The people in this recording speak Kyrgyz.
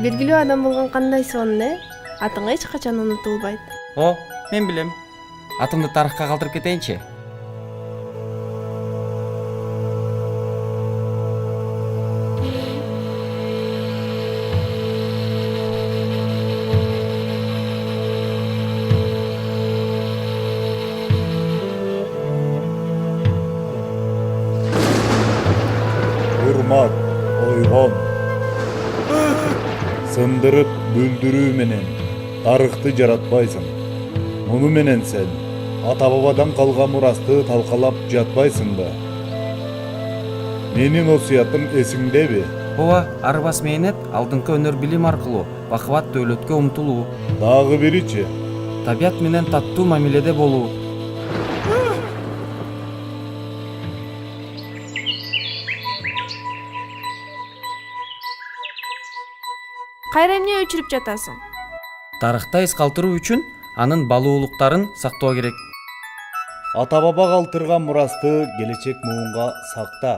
Белгилүү адам болгон кандай сонун, атың эч качан унутулбайт. О, мен билем. Атымды тарыхка калтырып кетейинчи. Урмат, ойгон. Сындырып бүлдүрүү менен тарыхты жаратпайсың. Муну менен сен ата бабадан калган мурасты талкалап жатпайсың да. Менин осуятым эсиңдеби? Ооба, арыбас мээнет алдыңкы өнөр билим аркылуу бакыбат дөөлөткө умтулуу, Дагы биричи. табият менен таттуу мамиледе болуу. Кайра эмне өчүрүп жатасың? Тарыхта эс калтыруу үчүн анын балуулуктарын сактоо керек. Ата баба калтырган мурасты келечек муунга сакта.